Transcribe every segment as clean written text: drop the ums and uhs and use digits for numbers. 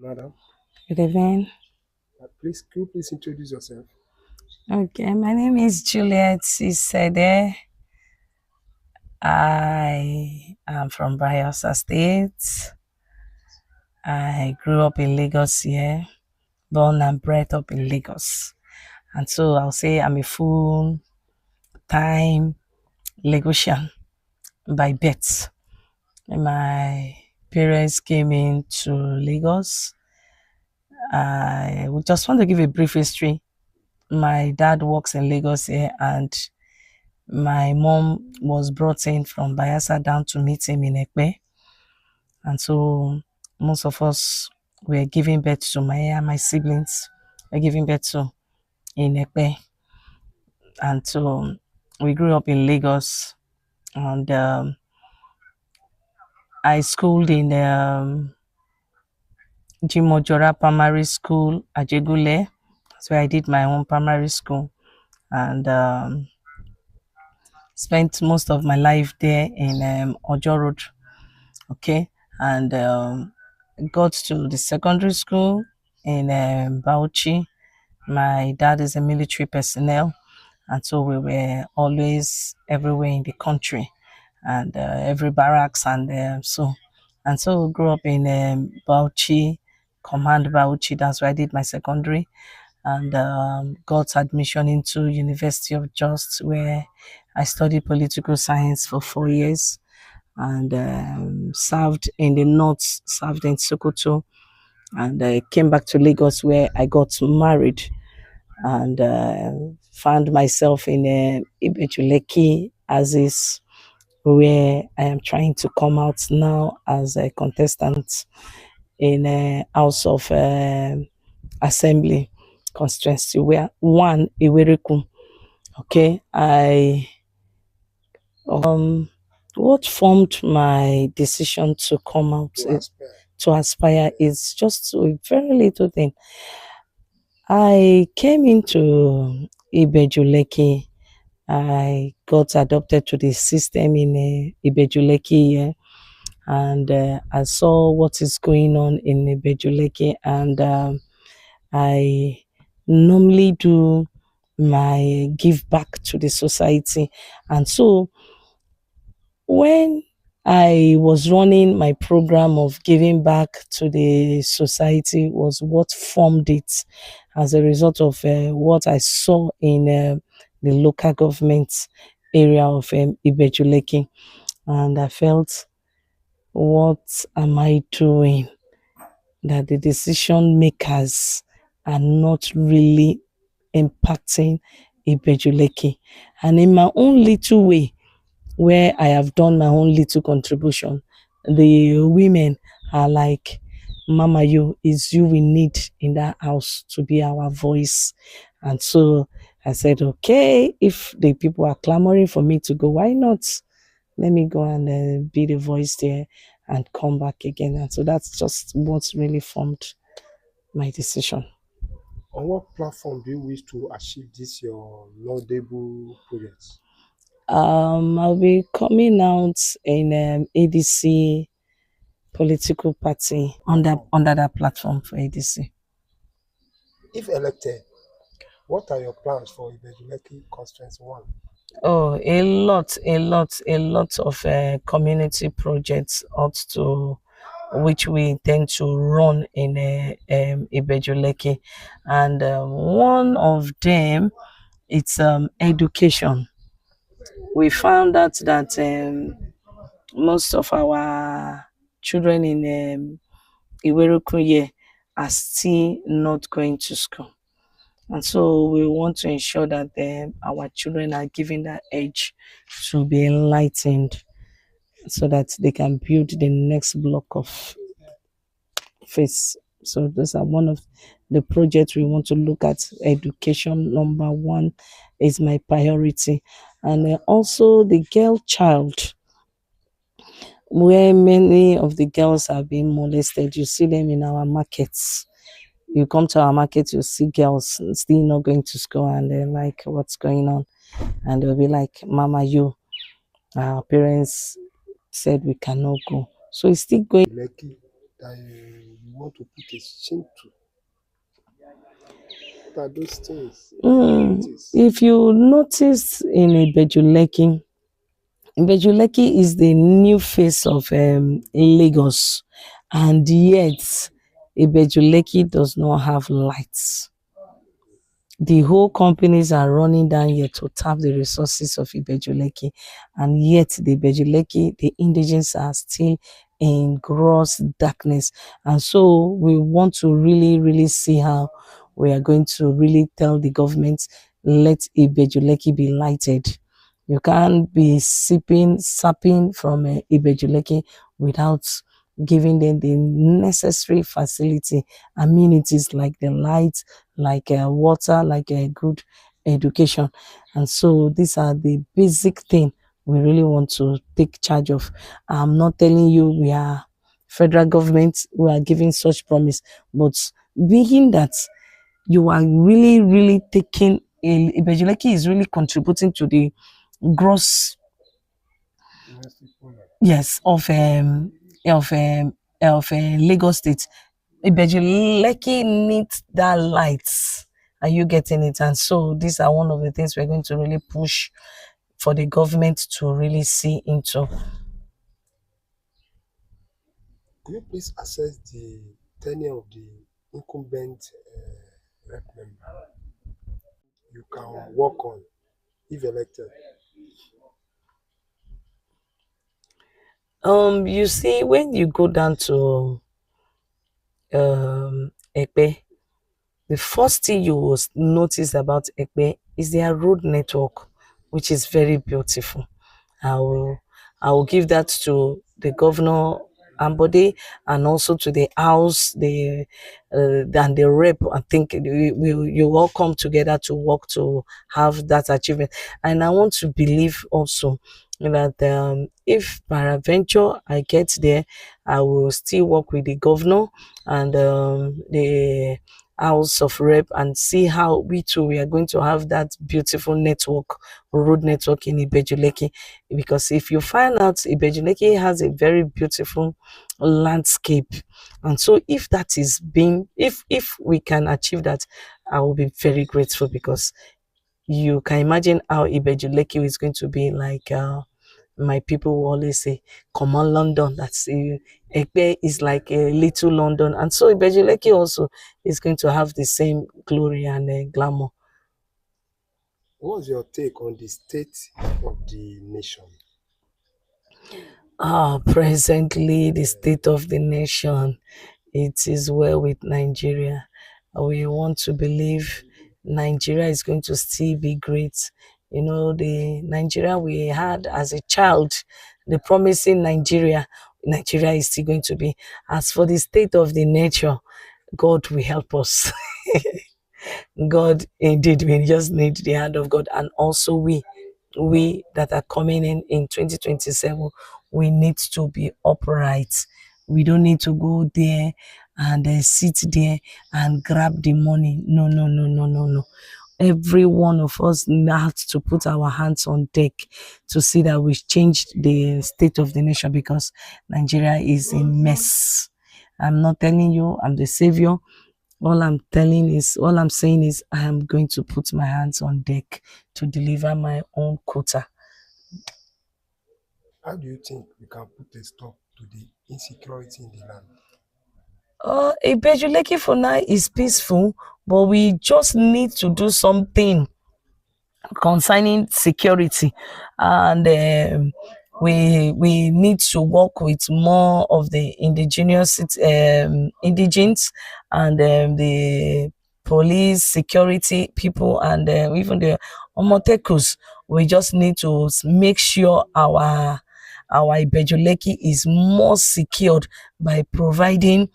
Madam. Good evening. Please, could you please introduce yourself? Okay, my name is Juliet Isede. I am from Bayelsa State. I grew up in Lagos here, born and bred up in Lagos. And so I'll say I'm a full-time Lagosian by birth. My parents came into Lagos. I would just want to give a brief history. My dad works in Lagos here, and my mom was brought in from Bayelsa down to meet him in Ekpe. And so most of us were giving birth to my siblings were giving birth to in Ekpe. And so we grew up in Lagos, and I schooled in Jimojora Primary School, Ajegule. That's where I did my own primary school, and spent most of my life there in Ojo Road. Okay, and got to the secondary school in Bauchi. My dad is a military personnel, and so we were always everywhere in the country, and every barracks, and so grew up in Bauchi, Command Bauchi. That's where I did my secondary, and got admission into University of Just, where I studied political science for 4 years, and served in the north, served in Sokoto, and I came back to Lagos where I got married, and found myself in Ibeju-Lekki as is, where I am trying to come out now as a contestant in a House of Assembly constituency, where one Iwereku. Okay, what formed my decision to come out to aspire is just a very little thing. I came into Ibeju-Lekki. I got adopted to the system in Ibeju-Lekki, and I saw what is going on in Ibeju-Lekki, and I normally do my give back to the society. And so when I was running my program of giving back to the society was what formed it, as a result of what I saw in the local government area of Ibeju-Lekki. And I felt, what am I doing? That the decision makers are not really impacting Ibeju-Lekki. And in my own little way, where I have done my own little contribution, the women are like, Mama, it's you we need in that house to be our voice. And so I said, okay, if the people are clamoring for me to go, why not? Let me go and be the voice there and come back again. And so that's just what's really formed my decision. On what platform do you wish to achieve this your laudable project? I'll be coming out in ADC political party under that platform for ADC. If elected, what are your plans for Ibeju-Lekki Constituency 1? Oh, a lot of community projects ought to, which we intend to run in Ibeju-Lekki, and one of them, it's education. We found out that most of our children in Iwerukunye are still not going to school. And so we want to ensure that our children are given that edge to be enlightened, so that they can build the next block of faith. So those are one of the projects we want to look at. Education, number one, is my priority. And also the girl child, where many of the girls are being molested. You see them in our markets. You come to our market, you see girls still not going to school, and they're like, what's going on? And they'll be like, Mama, our parents said we cannot go. So it's still going. Lekki, that you want to put a chin to? What are those things? If you notice in Ibeju-Lekki, Ibeju-Lekki is the new face of Lagos, and yet Ibeju-Lekki does not have lights. The whole companies are running down here to tap the resources of Ibeju-Lekki, and yet the Ibeju-Lekki, the indigenes are still in gross darkness. And so we want to really see how we are going to really tell the government, let Ibeju-Lekki be lighted. You can't be sapping from Ibeju-Lekki without giving them the necessary facility, amenities like the lights, like water, like a good education. And so these are the basic thing we really want to take charge of. I'm not telling you we are federal government, we are giving such promise, but being that you are really taking, Ibeju-Lekki is really contributing to the gross, yes, of Lagos State. Ibeju-Lekki needs that light. Are you getting it? And so these are one of the things we're going to really push for the government to really see into. Could you please assess the tenure of the incumbent rep member you can work on if elected? You see, when you go down to Ekpe, the first thing you will notice about Ekpe is their road network, which is very beautiful. I will give that to the governor Ambode, and also to the house, the and the rep. I think you all come together to work to have that achievement. And I want to believe also that if peradventure I get there, I will still work with the governor and the House of Rep, and see how we are going to have that beautiful network, road network in Ibeju-Lekki. Because if you find out, Ibeju-Lekki has a very beautiful landscape, and so if that is being, if we can achieve that, I will be very grateful, because you can imagine how Ibeju-Lekki is going to be like. My people will always say, "Come on, London." That's Ekpe is like a little London, and so Ibeju-Lekki also is going to have the same glory and glamour. What's your take on the state of the nation? Presently, the state of the nation, it is well with Nigeria. We want to believe Nigeria is going to still be great. You know, the Nigeria we had as a child, the promising Nigeria is still going to be. As for the state of the nation, God will help us. God, indeed, we just need the hand of God. And also we that are coming in 2027, we need to be upright. We don't need to go there and sit there and grab the money. No. Every one of us has to put our hands on deck to see that we changed the state of the nation, because Nigeria is a mess. I'm not telling you I'm the savior. All I'm saying is I am going to put my hands on deck to deliver my own quota. How do you think we can put a stop to the insecurity in the land? Ibeju-Lekki for now is peaceful, but we just need to do something concerning security, and we need to work with more of the indigenous indigents, and the police security people, and even the omotekus. We just need to make sure our Ibeju-Lekki is more secured by providing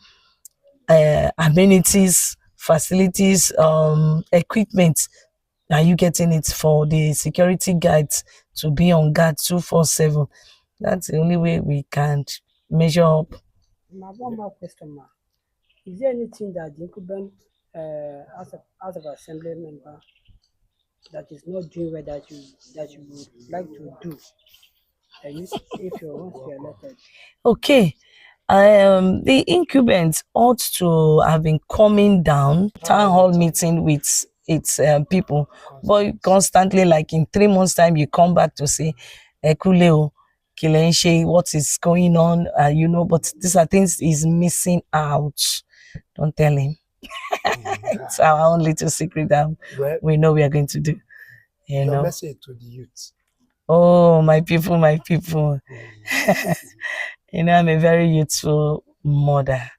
amenities, facilities, equipment. Are you getting it, for the security guards to be on guard 247? That's the only way we can measure up. One more question, ma. Is there anything that the incumbent House of Assembly member that is not doing well that you would like to do if you're once you're elected? Okay. The incumbents ought to have been coming down town hall meeting with its people, but constantly, like in 3 months' time, you come back to say, Ekuleo, Kilenshe, what is going on? But these are things he's missing out. Don't tell him. It's our own little secret that we know we are going to do. Your message to the youth. Oh, my people, my people. I'm a very youthful mother.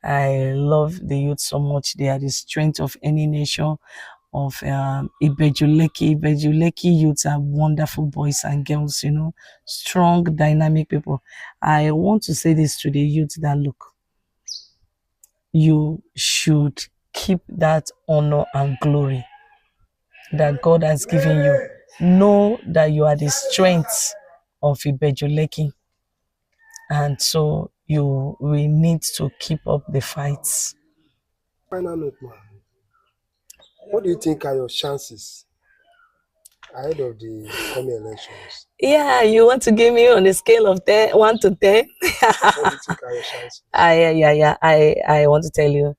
I love the youth so much. They are the strength of any nation. Of Ibeju-Lekki youths are wonderful boys and girls, strong, dynamic people. I want to say this to the youth that look, you should keep that honor and glory that God has given you. Know that you are the strength of Ibeju-Lekki. And so you will need to keep up the fights. Final note, man. What do you think are your chances ahead of the coming elections? Yeah, you want to give me on a scale of 1 to 10? What do you think are your chances? I want to tell you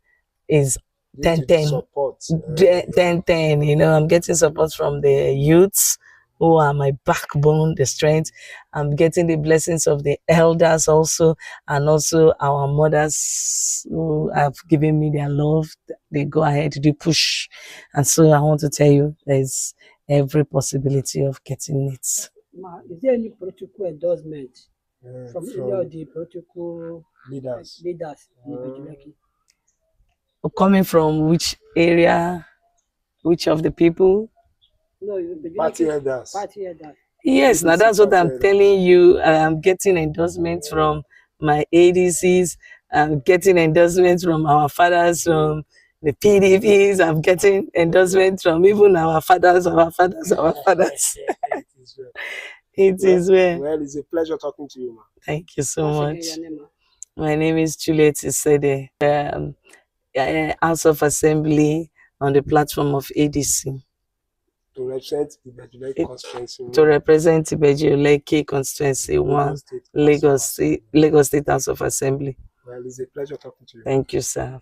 is 10-10. Support. 10-10. I'm getting support from the youths who are my backbone, the strength. I'm getting the blessings of the elders also, and also our mothers who have given me their love. They go ahead, they push. And so I want to tell you, there's every possibility of getting it. Ma, is there any political endorsement from any of the political leaders in Ibeju-Lekki? Coming from which area? Which of the people? No, party elders. Yes, now that's what I'm telling you. I'm getting endorsements from my ADCs. I'm getting endorsements from our fathers, from the PDPs. I'm getting endorsements from even our fathers. It is well. Well, it's a pleasure talking to you, man. Thank you so much. My name is Juliet Isede, House of Assembly on the platform of ADC. To represent Ibeju-Lekki Constituency. To represent Ibeju-Lekki Constituency 1, Lagos State House of Assembly. Well, it's a pleasure talking to you. Thank you, sir.